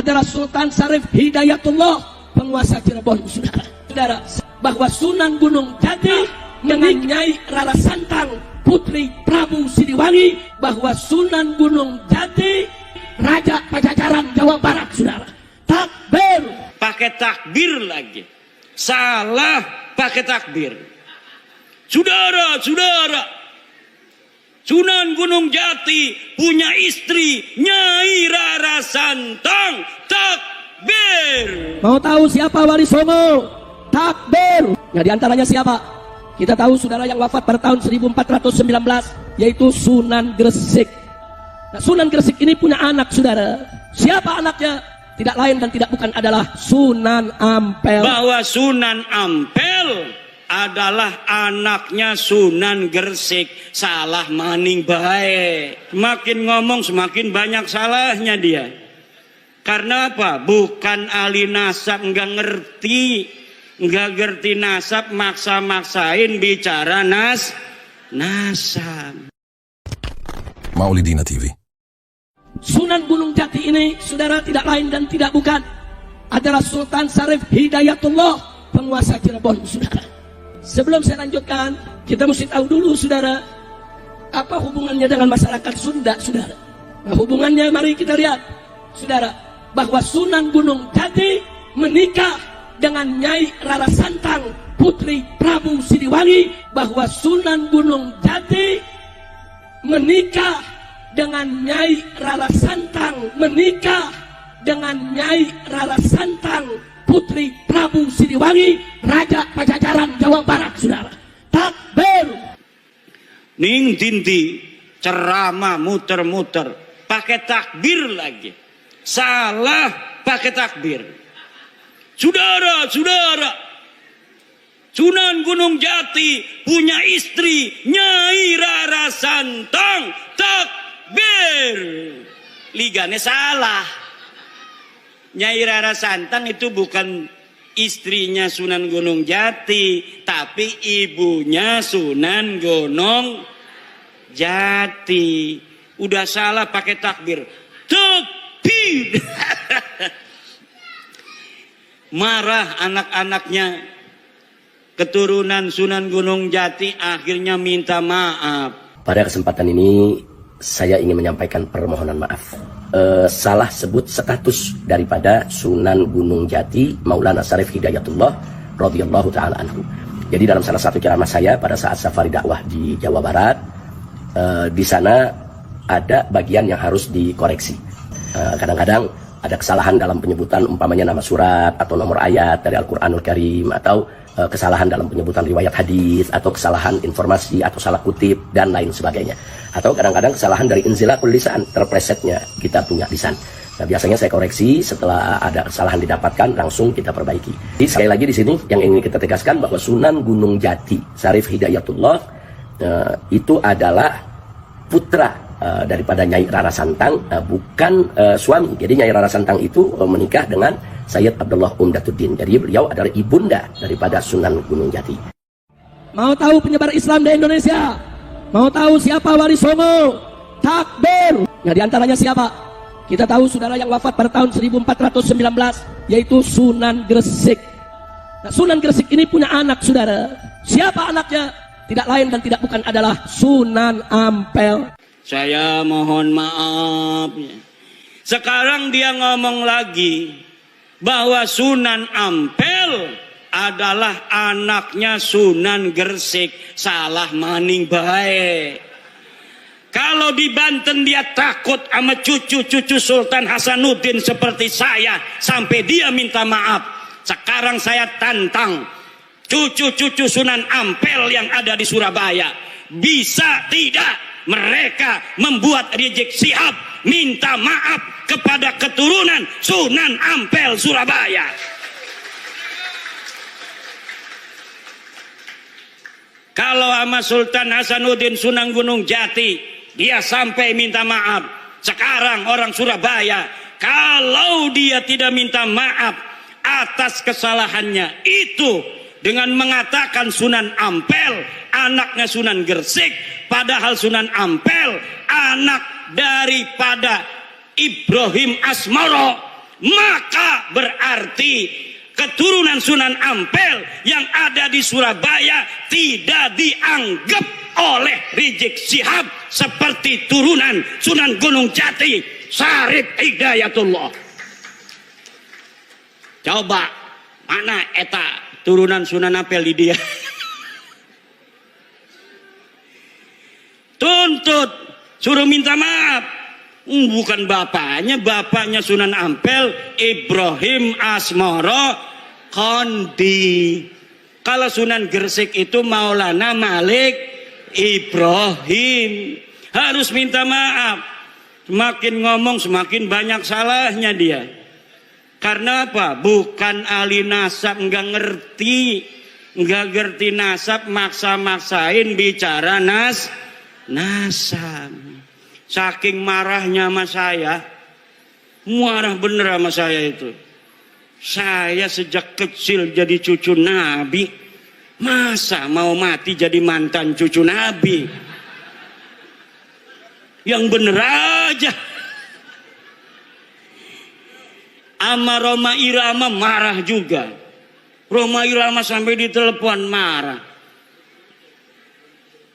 adalah Sultan Syarif Hidayatullah, penguasa Cirebon, saudara. Saudara, bahwa Sunan Gunung Jati dengan Nyai Rara Santang, putri Prabu Siliwangi, bahwa Sunan Gunung Jati Raja Pajajaran Jawa Barat, saudara. Takbir. Pakai takbir lagi. Salah pakai takbir. Saudara, Sunan Gunung Jati punya istri Nyai Rara Santang. Takbir. Mau tahu siapa Wali Songo? Takbir. Ya, diantaranya siapa? Kita tahu saudara yang wafat pada tahun 1419, yaitu Sunan Gresik. Nah, Sunan Gresik ini punya anak, saudara. Siapa anaknya? Tidak lain dan tidak bukan adalah Sunan Ampel. Bahwa Sunan Ampel adalah anaknya Sunan Gresik. Salah maning baik. Semakin ngomong semakin banyak salahnya dia. Karena apa? Bukan ahli nasab, nggak ngerti nasab, maksa-maksain bicara nasab. Maulidina TV. Sunan Gunung Jati ini, saudara, tidak lain dan tidak bukan adalah Sultan Syarif Hidayatullah, penguasa Cirebon, saudara. Sebelum saya lanjutkan, kita mesti tahu dulu, saudara, apa hubungannya dengan masyarakat Sunda, saudara. Nah, hubungannya mari kita lihat, saudara, bahwa Sunan Gunung Jati menikah dengan Nyai Rara Santang, putri Prabu Siliwangi, bahwa Sunan Gunung Jati menikah dengan Nyai Rara Santang, putri Prabu Siliwangi, Raja Pajajaran Jawa Barat, saudara. Takbir. Ning dinti ceramah muter-muter pakai takbir lagi. Salah pakai takbir. Saudara, Sunan Gunung Jati punya istri Nyai Rara Santang. Takbir. Ligane salah. Nyai Rara Santang itu bukan istrinya Sunan Gunung Jati, tapi ibunya Sunan Gunung Jati. Udah salah pakai takbir. Takbir. Marah anak-anaknya, keturunan Sunan Gunung Jati, akhirnya minta maaf. Pada kesempatan ini saya ingin menyampaikan permohonan maaf. Salah sebut status daripada Sunan Gunung Jati Maulana Syarif Hidayatullah radhiyallahu taala anhu. Jadi dalam salah satu ceramah saya pada saat safari dakwah di Jawa Barat, di sana ada bagian yang harus dikoreksi. Kadang-kadang ada kesalahan dalam penyebutan umpamanya nama surat atau nomor ayat dari Al-Qur'anul Karim, atau kesalahan dalam penyebutan riwayat hadis, atau kesalahan informasi atau salah kutip dan lain sebagainya. Atau kadang-kadang kesalahan dari inzilakul lisan, terplesetnya kita punya lisan. Nah, biasanya saya koreksi setelah ada kesalahan didapatkan, langsung kita perbaiki. Jadi sekali lagi di sini yang ingin kita tegaskan bahwa Sunan Gunung Jati Syarif Hidayatullah itu adalah putra daripada Nyai Rara Santang, bukan suami. Jadi Nyai Rara Santang itu menikah dengan Sayyid Abdullah Umdatuddin. Jadi beliau adalah ibunda daripada Sunan Gunung Jati. Mau tahu penyebar Islam di Indonesia? Mau tahu siapa Wali Songo? Takbir. Ya, diantaranya siapa? Kita tahu saudara yang wafat pada tahun 1419, yaitu Sunan Gresik. Nah, Sunan Gresik ini punya anak, saudara. Siapa anaknya? Tidak lain dan tidak bukan adalah Sunan Ampel. Saya mohon maaf. Sekarang dia ngomong lagi bahwa Sunan Ampel adalah anaknya Sunan Gresik. Salah maning baik. Kalau di Banten dia takut sama cucu-cucu Sultan Hasanuddin seperti saya, sampai dia minta maaf. Sekarang saya tantang cucu-cucu Sunan Ampel yang ada di Surabaya, bisa tidak mereka membuat rizik Syihab minta maaf kepada keturunan Sunan Ampel Surabaya? Kalau sama Sultan Hasanuddin Sunan Gunung Jati dia sampai minta maaf, sekarang orang Surabaya kalau dia tidak minta maaf atas kesalahannya itu dengan mengatakan Sunan Ampel anaknya Sunan Gresik, padahal Sunan Ampel anak daripada Ibrahim Asmoro, maka berarti keturunan Sunan Ampel yang ada di Surabaya tidak dianggap oleh Rizik Syihab seperti turunan Sunan Gunung Jati Syarif Hidayatullah. Coba mana eta turunan Sunan Ampel di dia? Tuntut, suruh minta maaf. Bukan bapaknya Sunan Ampel, Ibrahim Asmoro Kondi. Kalau Sunan Gresik itu Maulana Malik Ibrahim. Harus minta maaf. Semakin ngomong semakin banyak salahnya dia. Karena apa? Bukan ahli nasab, nggak ngerti nasab, maksa-maksain bicara nasab. Saking marahnya sama saya, marah bener sama saya itu. Saya sejak kecil jadi cucu Nabi, masa mau mati jadi mantan cucu Nabi? Yang bener aja. Ama Roma Irama marah juga. Roma Irama sampai ditelepon marah.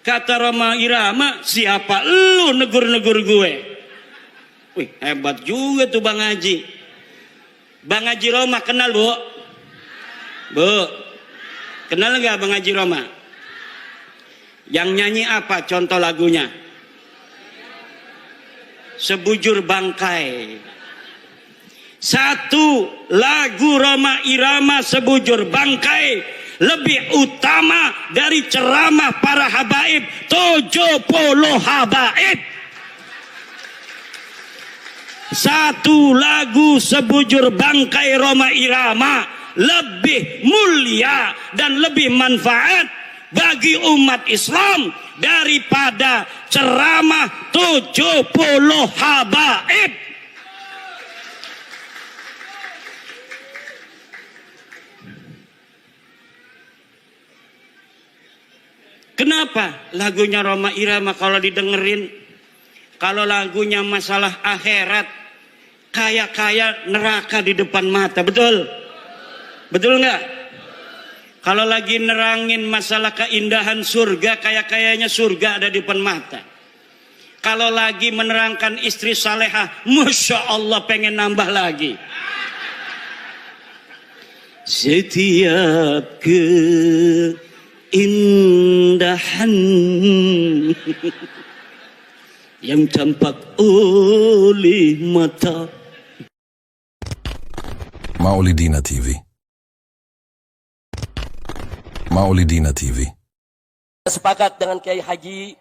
Kata Roma Irama, siapa lu negur-negur gue? Wih, hebat juga tuh Bang Haji. Bang Haji Roma kenal, Bu? Bu, kenal nggak Bang Haji Roma? Yang nyanyi apa contoh lagunya? Sebujur Bangkai. Satu lagu Roma Irama Sebujur Bangkai lebih utama dari ceramah para habaib 70 habaib. Satu lagu Sebujur Bangkai Roma Irama lebih mulia dan lebih manfaat bagi umat Islam daripada ceramah 70 habaib. Kenapa lagunya Roma Irama kalau didengerin, kalau lagunya masalah akhirat, kayak neraka di depan mata, betul? Betul nggak? Kalau lagi nerangin masalah keindahan surga, kayaknya surga ada di depan mata. Kalau lagi menerangkan istri salehah, Masya Allah pengen nambah lagi. Setiap keindahan yang tampak oleh mata. Maulidina TV. Maulidina TV. Sepakat dengan Kiai Haji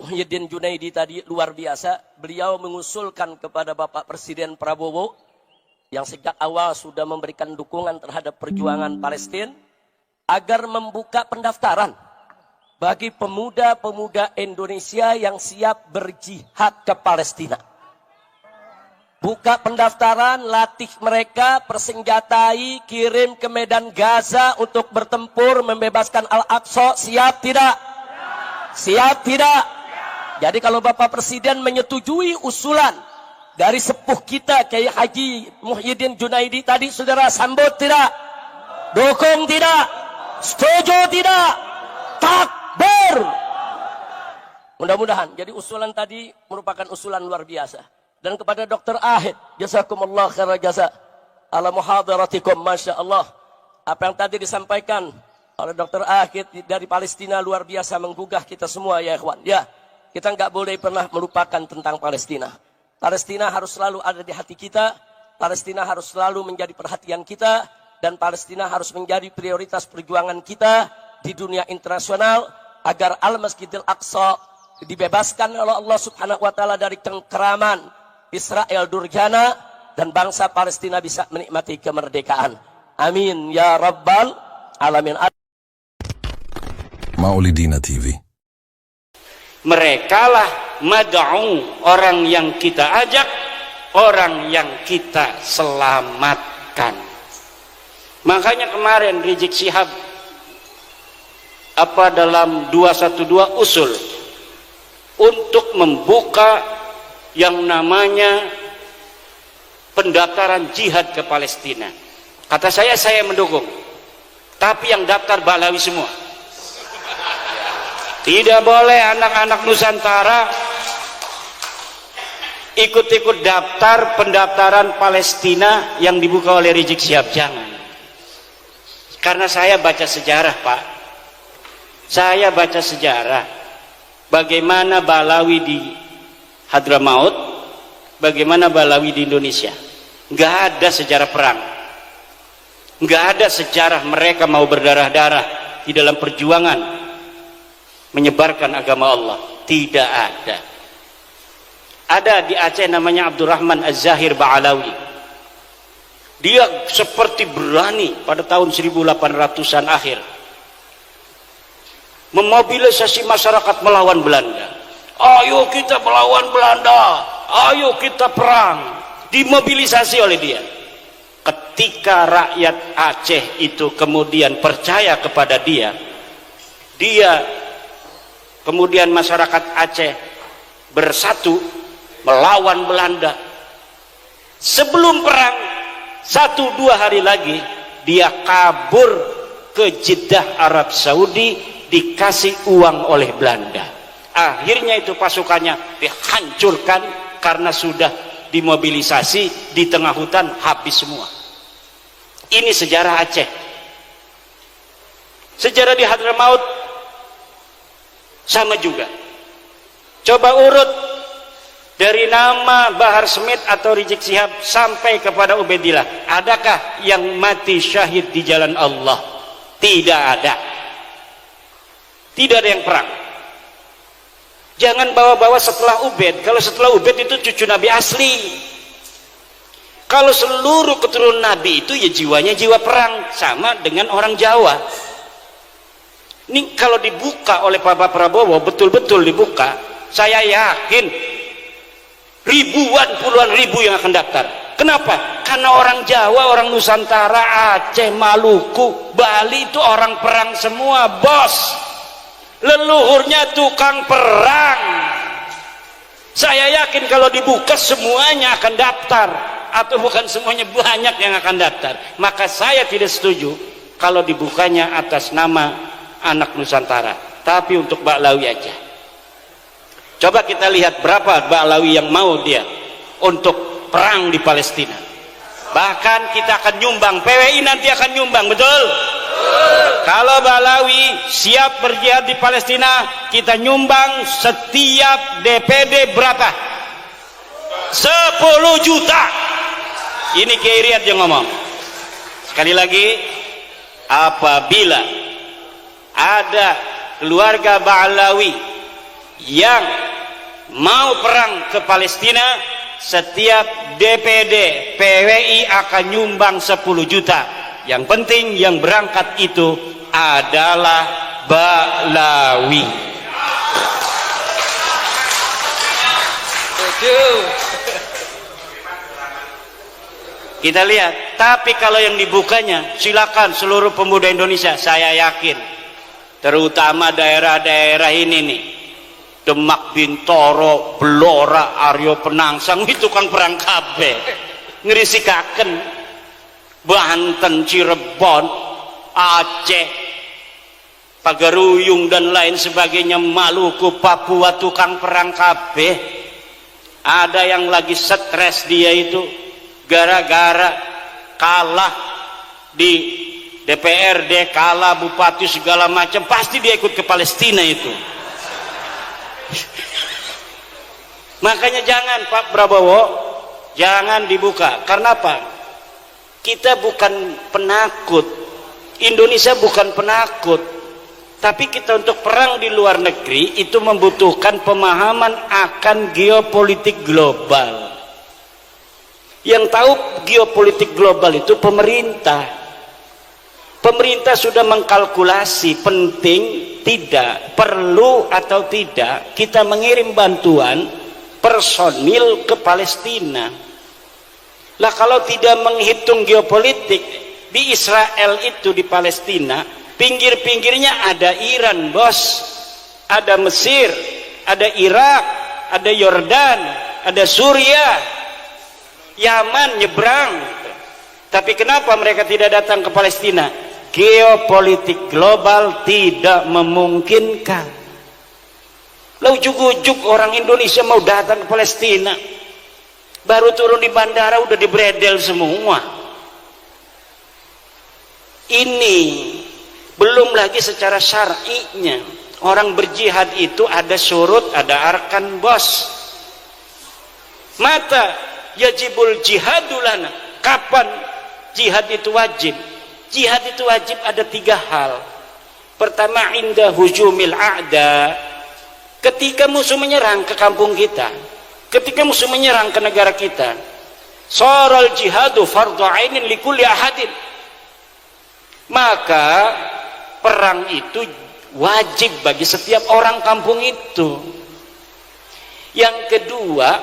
Muhyiddin Junaidi tadi luar biasa. Beliau mengusulkan kepada Bapak Presiden Prabowo yang sejak awal sudah memberikan dukungan terhadap perjuangan Palestina agar membuka pendaftaran bagi pemuda-pemuda Indonesia yang siap berjihad ke Palestina. Buka pendaftaran, latih mereka, persenjatai, kirim ke medan Gaza untuk bertempur membebaskan Al-Aqsa. Siap tidak? Siap tidak? Jadi kalau Bapak Presiden menyetujui usulan dari sepuh kita Kiai Haji Muhyiddin Junaidi tadi, saudara sambut tidak? Dukung tidak? Setuju tidak? Takbir! Mudah-mudahan. Jadi usulan tadi merupakan usulan luar biasa. Dan kepada Dr. Ahid, jazakumullah khairan jasa ala muhadaratikum, Masya Allah. Apa yang tadi disampaikan oleh Dr. Ahid dari Palestina luar biasa menggugah kita semua ya ikhwan. Ya, kita nggak boleh pernah melupakan tentang Palestina. Palestina harus selalu ada di hati kita. Palestina harus selalu menjadi perhatian kita. Dan Palestina harus menjadi prioritas perjuangan kita di dunia internasional agar Al-Masjidil Aqsa dibebaskan oleh Allah Subhanahu wa taala dari cengkeraman Israel Durjana dan bangsa Palestina bisa menikmati kemerdekaan. Amin ya rabbal alamin. Maulidina TV. Merekalah mad'u, orang yang kita ajak, orang yang kita selamatkan. Makanya kemarin Rizik Syihab dalam 212 usul untuk membuka yang namanya pendaftaran jihad ke Palestina. Kata saya mendukung. Tapi yang daftar Ba'lawi semua. Tidak boleh anak-anak Nusantara ikut-ikut daftar pendaftaran Palestina yang dibuka oleh Rizik Syihab. Jangan. Karena saya baca sejarah, Pak. Saya baca sejarah bagaimana Ba'lawi di Hadramaut, bagaimana Ba'lawi di Indonesia. Nggak ada sejarah perang, nggak ada sejarah mereka mau berdarah-darah di dalam perjuangan menyebarkan agama Allah. Tidak ada. Ada di Aceh namanya Abdurrahman Az-Zahir Ba'alawi. Dia seperti berani pada tahun 1800-an akhir memobilisasi masyarakat melawan Belanda. Ayo kita melawan Belanda, ayo kita perang. Dimobilisasi oleh dia. Ketika rakyat Aceh itu kemudian percaya kepada dia, kemudian masyarakat Aceh bersatu melawan Belanda. Sebelum perang 1-2 hari lagi dia kabur ke Jeddah Arab Saudi, dikasih uang oleh Belanda. Akhirnya itu pasukannya dihancurkan karena sudah dimobilisasi di tengah hutan, habis semua. Ini sejarah Aceh. Sejarah di Hadramaut sama juga. Coba urut dari nama Bahar Smith atau Rizik Syihab sampai kepada Ubaidillah. Adakah yang mati syahid di jalan Allah? Tidak ada. Tidak ada yang perang. Jangan bawa-bawa setelah Ubaid. Kalau setelah Ubaid itu cucu Nabi asli. Kalau seluruh keturunan Nabi itu ya jiwanya jiwa perang, sama dengan orang Jawa. Ini kalau dibuka oleh Pak Prabowo, betul-betul dibuka, saya yakin ribuan, puluhan ribu yang akan daftar. Kenapa? Karena orang Jawa, orang Nusantara, Aceh, Maluku, Bali itu orang perang semua, bos. Leluhurnya tukang perang. Saya yakin kalau dibuka semuanya akan daftar, atau bukan semuanya, banyak yang akan daftar. Maka saya tidak setuju kalau dibukanya atas nama anak Nusantara, tapi untuk Ba'lawi aja. Coba kita lihat berapa Ba'lawi yang mau dia untuk perang di Palestina. Bahkan kita akan nyumbang, PWI nanti akan nyumbang, betul? Kalau Ba'lawi siap berjihad di Palestina, kita nyumbang setiap DPD berapa? 10 juta. Ini Kiai Riyad yang ngomong. Sekali lagi, apabila ada keluarga Ba'lawi yang mau perang ke Palestina, setiap DPD PWI akan nyumbang 10 juta. Yang penting yang berangkat itu adalah Ba'lawi. Kita lihat. Tapi kalau yang dibukanya, silakan seluruh pemuda Indonesia. Saya yakin, terutama daerah-daerah ini nih, Demak, Bintoro, Blora, Aryo Penangsang, itu kan perang kabeh. Ngerisikaken. Banten, Cirebon, Aceh, Pagaruyung dan lain sebagainya, Maluku, Papua, tukang perang kabeh. Ada yang lagi stres dia itu gara-gara kalah di DPRD, kalah bupati segala macam, pasti dia ikut ke Palestina itu. Makanya jangan Pak Prabowo, jangan dibuka. Karena apa? Kita bukan penakut, Indonesia bukan penakut, tapi kita untuk perang di luar negeri itu membutuhkan pemahaman akan geopolitik global. Yang tahu geopolitik global itu pemerintah. Pemerintah sudah mengkalkulasi penting, tidak, perlu atau tidak kita mengirim bantuan personil ke Palestina. Lah kalau tidak menghitung geopolitik, di Israel itu, di Palestina, pinggir-pinggirnya ada Iran, bos, ada Mesir, ada Irak, ada Yordan, ada Suriah. Yaman nyebrang. Tapi kenapa mereka tidak datang ke Palestina? Geopolitik global tidak memungkinkan. Lah ujuk-ujuk orang Indonesia mau datang ke Palestina, baru turun di bandara udah dibredel semua. Ini belum lagi secara syar'inya. Orang berjihad itu ada syurut, ada arkan, bos. Mata yajibul jihadulana. Kapan jihad itu wajib? Jihad itu wajib ada 3 hal. Pertama, inda hujumil a'da. Ketika musuh menyerang ke kampung kita, ketika musuh menyerang ke negara kita, saral jihadu fardhu ainin likulli ahadin. Maka perang itu wajib bagi setiap orang kampung itu. Yang kedua,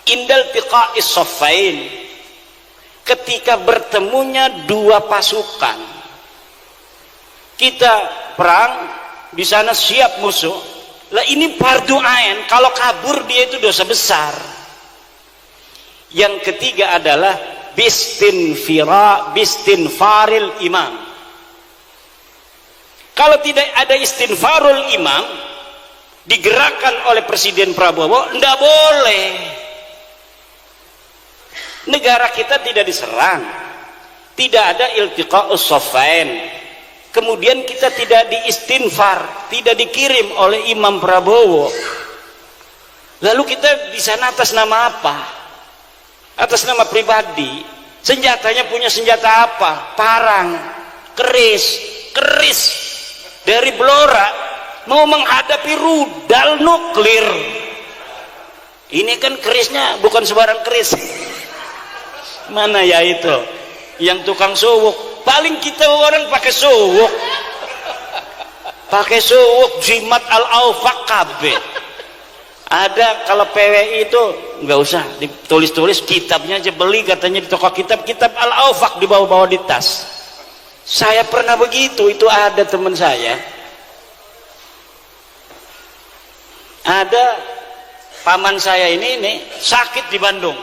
indal tiqa'is saffain, ketika bertemunya 2 pasukan, kita perang di sana siap musuh, lah ini fardu ain, kalau kabur dia itu dosa besar. Yang ketiga adalah bistinfaril imam. Kalau tidak ada istinfarul imam digerakkan oleh Presiden Prabowo, tidak boleh. Negara kita tidak diserang, tidak ada iltiqa'us saffain, kemudian kita tidak diistinfar, tidak dikirim oleh Imam Prabowo. Lalu kita di sana atas nama apa? Atas nama pribadi. Senjatanya punya senjata apa? Parang, keris dari Blora, mau menghadapi rudal nuklir. Ini kan kerisnya bukan sembarang keris. Mana ya itu yang tukang suwuk? Paling kita orang pakai suwuk, jimat al-aufaq KB. Ada kalau PWI itu nggak usah ditulis-tulis, kitabnya aja beli, katanya di toko kitab al-aufaq dibawa-bawa di tas. Saya pernah begitu, itu ada teman saya, ada paman saya ini sakit di Bandung.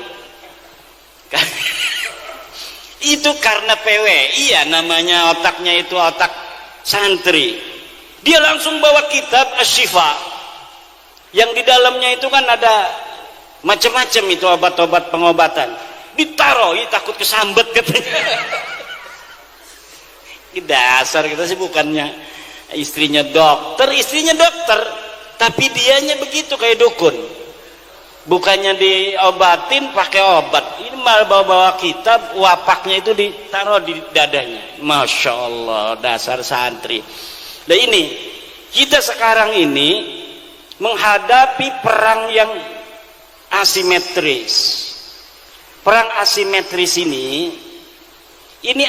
Itu karena PWI ya, namanya otaknya itu otak santri. Dia langsung bawa kitab Asy-Syifa, yang di dalamnya itu kan ada macam-macam itu obat-obat pengobatan. Ditaruh, takut kesambet katanya. Dasar kita sih, bukannya istrinya dokter, tapi dianya begitu kayak dukun. Bukannya diobatin pakai obat, ini malah bawa-bawa kitab, wapaknya itu ditaruh di dadanya. Masya Allah, dasar santri. Nah ini, kita sekarang ini menghadapi perang yang asimetris. Perang asimetris ini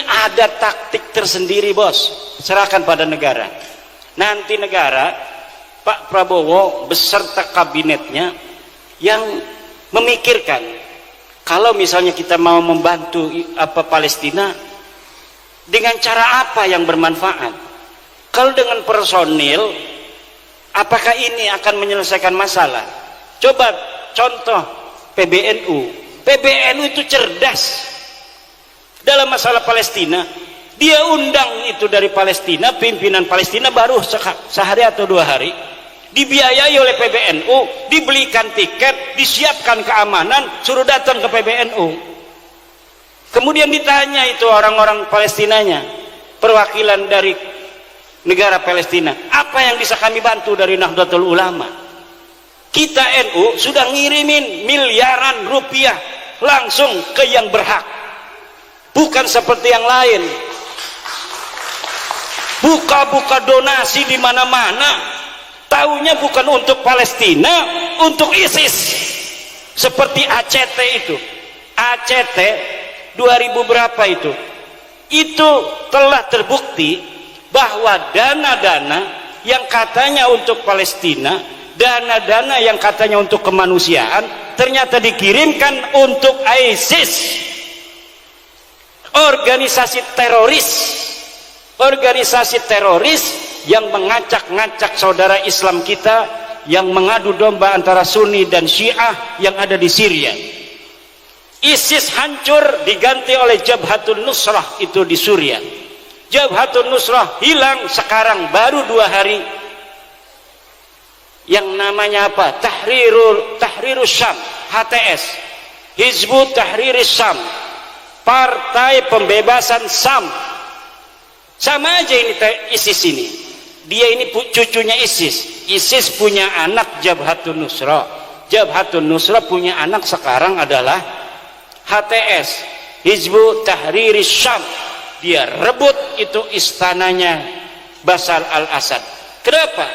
ada taktik tersendiri, bos. Serahkan pada negara. Nanti negara, Pak Prabowo beserta kabinetnya yang memikirkan, kalau misalnya kita mau membantu Palestina, dengan cara apa yang bermanfaat? Kalau dengan personil, apakah ini akan menyelesaikan masalah? Coba contoh PBNU itu cerdas dalam masalah Palestina. Dia undang itu dari Palestina, pimpinan Palestina, baru sehari atau 2 hari, dibiayai oleh PBNU, dibelikan tiket, disiapkan keamanan, suruh datang ke PBNU. Kemudian ditanya itu orang-orang Palestinanya, perwakilan dari negara Palestina, apa yang bisa kami bantu dari Nahdlatul Ulama? Kita NU sudah ngirimin miliaran rupiah langsung ke yang berhak, bukan seperti yang lain buka-buka donasi di mana-mana, taunya bukan untuk Palestina, untuk ISIS. Seperti ACT itu, ACT 2000 berapa itu telah terbukti bahwa dana-dana yang katanya untuk Palestina, dana-dana yang katanya untuk kemanusiaan, ternyata dikirimkan untuk ISIS, organisasi teroris yang mengacak-ngacak saudara Islam kita, yang mengadu domba antara Sunni dan Syiah yang ada di Syria. ISIS hancur diganti oleh Jabhatun Nusrah itu di Suriah. Jabhatun Nusrah hilang sekarang baru 2 hari. Yang namanya apa? Tahrirus Syam, HTS, Hizbut Tahriris Syam, Partai Pembebasan Syam. Sama aja ini ISIS ini. Dia ini cucunya ISIS. ISIS punya anak Jabhatun Nusrah. Jabhatun Nusrah punya anak sekarang adalah HTS, Hizbut Tahriris Syam. Dia rebut itu istananya Bashar al-Assad. Kenapa?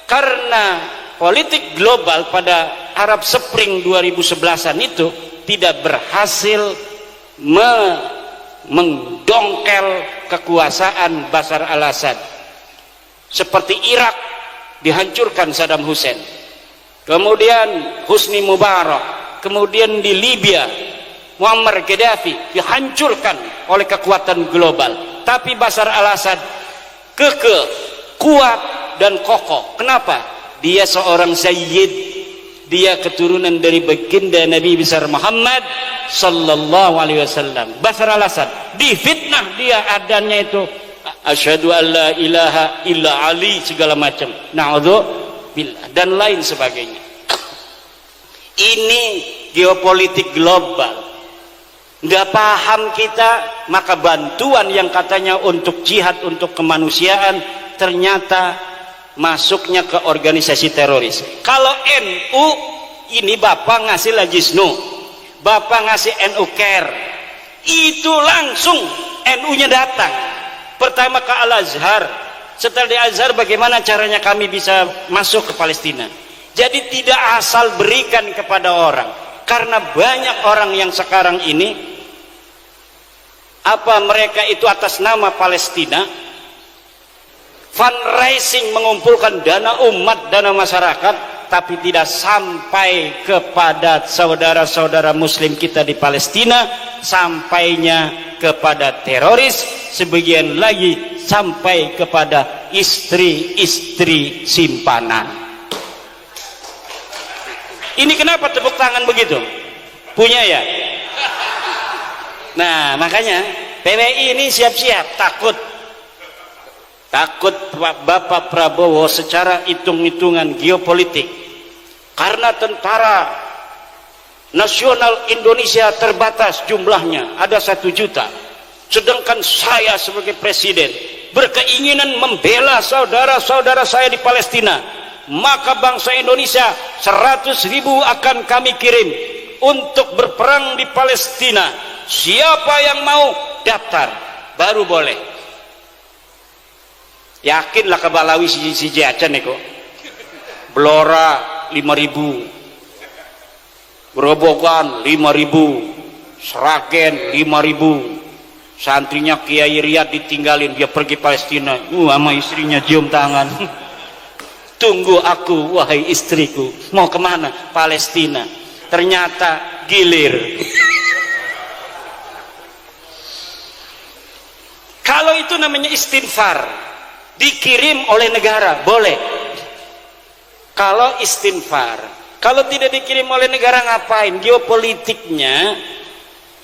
Karena politik global pada Arab Spring 2011-an itu tidak berhasil mendongkel kekuasaan Bashar al-Assad. Seperti Irak dihancurkan Saddam Hussein, kemudian Husni Mubarak, kemudian di Libya Muammar Gaddafi dihancurkan oleh kekuatan global. Tapi Bashar al-Assad kekeh, kuat dan kokoh. Kenapa? Dia seorang sayyid, dia keturunan dari baginda Nabi besar Muhammad sallallahu alaihi wasallam. Bashar al-Assad difitnah, dia adanya itu asyhadu an la ilaha illa Ali segala macam, na'udzubillah dan lain sebagainya. Ini geopolitik global. Nggak paham kita, maka bantuan yang katanya untuk jihad, untuk kemanusiaan, ternyata masuknya ke organisasi teroris. Kalau NU ini Bapak ngasih Lajisnu, Bapak ngasih NU Care, itu langsung NU-nya datang. Pertama ke Al-Azhar, setelah di Azhar bagaimana caranya kami bisa masuk ke Palestina. Jadi tidak asal berikan kepada orang, karena banyak orang yang sekarang ini mereka itu atas nama Palestina fundraising, mengumpulkan dana umat, dana masyarakat, tapi tidak sampai kepada saudara-saudara muslim kita di Palestina, sampainya kepada teroris, sebagian lagi sampai kepada istri-istri simpanan. Ini kenapa tepuk tangan begitu? Punya ya? Nah, makanya PWI ini siap-siap, takut Bapak Prabowo secara hitung-hitungan geopolitik, karena tentara nasional Indonesia terbatas jumlahnya, ada 1 juta, sedangkan saya sebagai presiden berkeinginan membela saudara-saudara saya di Palestina, maka bangsa Indonesia 100.000 akan kami kirim untuk berperang di Palestina. Siapa yang mau daftar baru boleh. Yakinlah ke Balawi si acan kok. Blora 5.000, Gerobokan 5.000, Sragen 5.000. Santrinya Kiai Riyad ditinggalin, dia pergi Palestina. Sama istrinya cium tangan. Tunggu aku wahai istriku. Mau kemana? Palestina. Ternyata gilir. Kalau itu namanya istinfar, dikirim oleh negara, boleh. Kalau istinfar, kalau tidak dikirim oleh negara ngapain? Geopolitiknya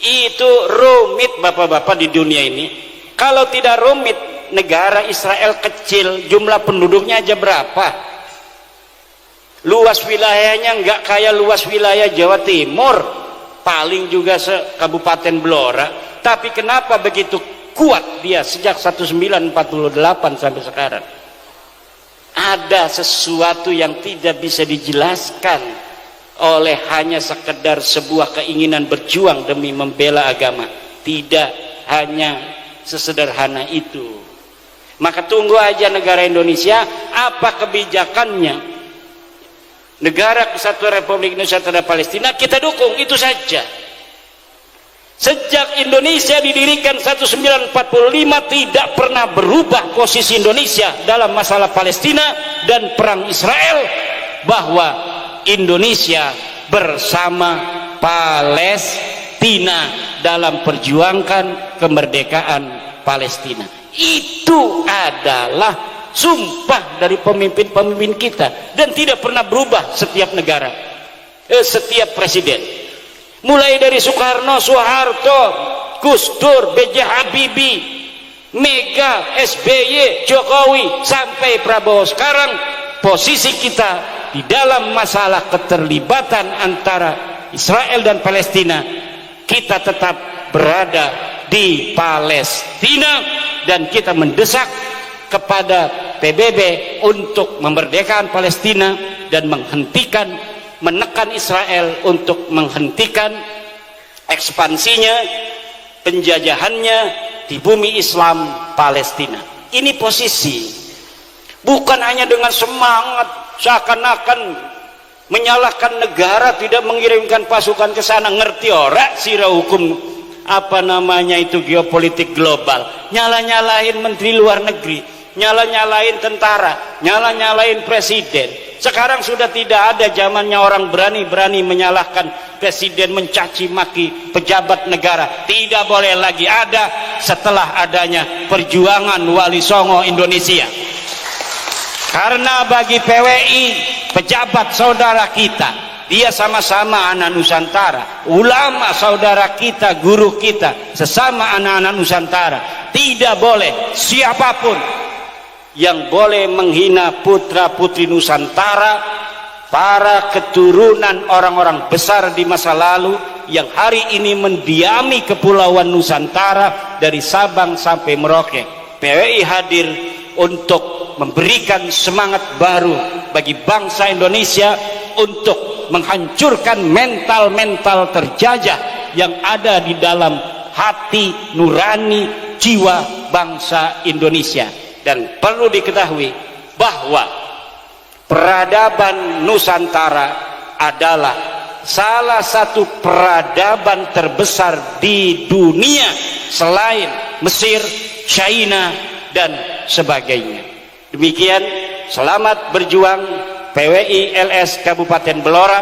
itu rumit bapak-bapak di dunia ini. Kalau tidak rumit, negara Israel kecil, jumlah penduduknya aja berapa? Luas wilayahnya nggak kayak luas wilayah Jawa Timur, paling juga se-Kabupaten Blora. Tapi kenapa begitu kuat dia sejak 1948 sampai sekarang? Ada sesuatu yang tidak bisa dijelaskan oleh hanya sekedar sebuah keinginan berjuang demi membela agama. Tidak hanya sesederhana itu. Maka tunggu aja negara Indonesia apa kebijakannya. Negara Kesatuan Republik Indonesia terhadap Palestina kita dukung, itu saja. Sejak Indonesia didirikan 1945 tidak pernah berubah posisi Indonesia dalam masalah Palestina dan perang Israel, bahwa Indonesia bersama Palestina dalam perjuangkan kemerdekaan Palestina. Itu adalah sumpah dari pemimpin-pemimpin kita dan tidak pernah berubah setiap negara, setiap presiden. Mulai dari Soekarno, Soeharto, Gus Dur, B.J. Habibie, Mega, SBY, Jokowi, sampai Prabowo. Sekarang posisi kita di dalam masalah keterlibatan antara Israel dan Palestina, kita tetap berada di Palestina dan kita mendesak kepada PBB untuk memerdekakan Palestina dan menekan Israel untuk menghentikan ekspansinya, penjajahannya di bumi Islam Palestina. Ini posisi, bukan hanya dengan semangat seakan-akan menyalahkan negara tidak mengirimkan pasukan ke sana. Ngerti ora sira hukum apa namanya itu geopolitik global, nyala-nyalain menteri luar negeri, nyala-nyalain tentara, nyala-nyalain presiden. Sekarang sudah tidak ada zamannya orang berani-berani menyalahkan presiden, mencaci maki pejabat negara. Tidak boleh lagi ada setelah adanya perjuangan Wali Songo Indonesia. Karena bagi PWI, pejabat saudara kita, dia sama-sama anak Nusantara. Ulama saudara kita, guru kita, sesama anak-anak Nusantara. Tidak boleh siapapun yang boleh menghina putra-putri Nusantara, para keturunan orang-orang besar di masa lalu yang hari ini mendiami kepulauan Nusantara dari Sabang sampai Merauke. PWI hadir untuk memberikan semangat baru bagi bangsa Indonesia untuk menghancurkan mental-mental terjajah yang ada di dalam hati nurani jiwa bangsa Indonesia. Dan perlu diketahui bahwa peradaban Nusantara adalah salah satu peradaban terbesar di dunia selain Mesir, China, dan sebagainya. Demikian, selamat berjuang PWI LS Kabupaten Blora.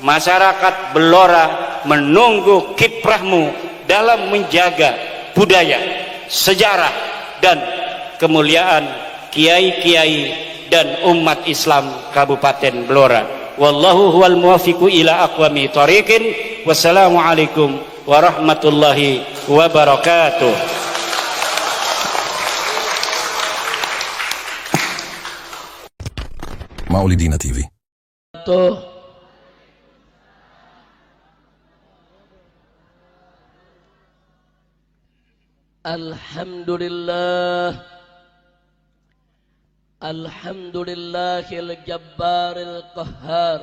Masyarakat Blora menunggu kiprahmu dalam menjaga budaya, sejarah, dan kemuliaan kiai-kiai dan umat Islam Kabupaten Blora. Wallahu huwal muwaffiqu ila aqwami thoriqin. Wassalamualaikum warahmatullahi wabarakatuh. Maulidina TV. Alhamdulillah, alhamdulillahil jabbaril qahhar,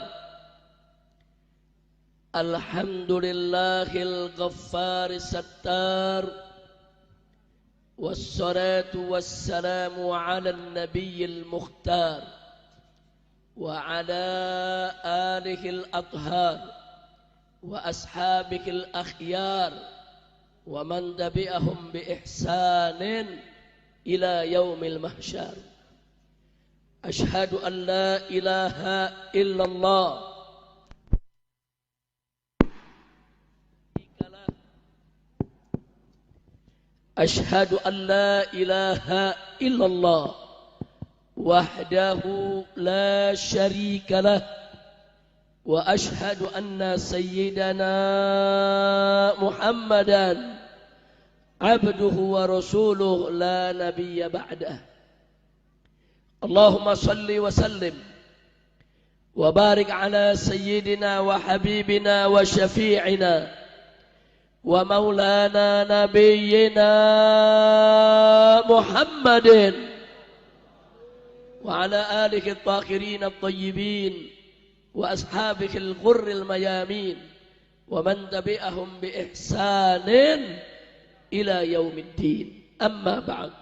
alhamdulillahil ghaffaris sattar, wassalatu wassalamu ala nabiyil mukhtar wa ala alihil athhar wa ashabikil akhyar wa man tabi'ahum bi ihsanin ila yaumil mahsyar. Ashhadu an la ilaha illallah ashhadu an la ilaha illallah wahdahu la syarika lah wa ashhadu anna sayyidana Muhammadan abduhu wa rasuluh la nabiyya ba'dah. Allahumma salli wa sallim wa barik ala sayyidina wa habibina wa syafi'ina wa maulana nabiyyina Muhammadin wa ala alihi at-tahirin at-tayyibin wa ashabihi al-ghurril mayamin wa man tabi'ahum bi ihsanin ila yaumiddin. Amma ba'd.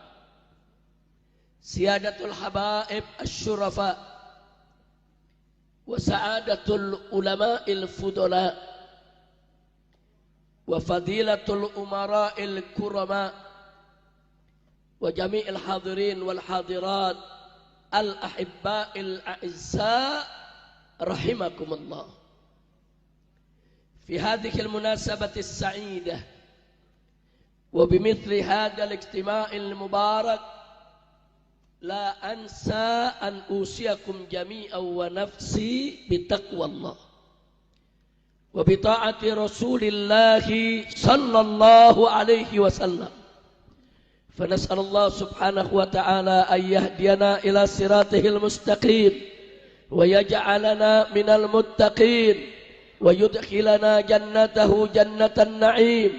Siyadatul habaib asy-syurafa wa sa'adatul ulama'il fudala wa fadilatul umara'il kurama wa jami'il hadirin wal hadirat al-ahibba'il a'izza rahimakumullah. Fi hadhihi al-munasabati as-sa'idah wa bimithli hadha al-ijtima' al-mubarak la ansa an usiyakum jami'an wa nafsi bitaqwallah. وبطاعة رسول الله صلى الله عليه وسلم. فنسأل الله سبحانه وتعالى أن يهدينا إلى صراطه المستقيم ويجعلنا من المتقين ويدخلنا جنته جنة النعيم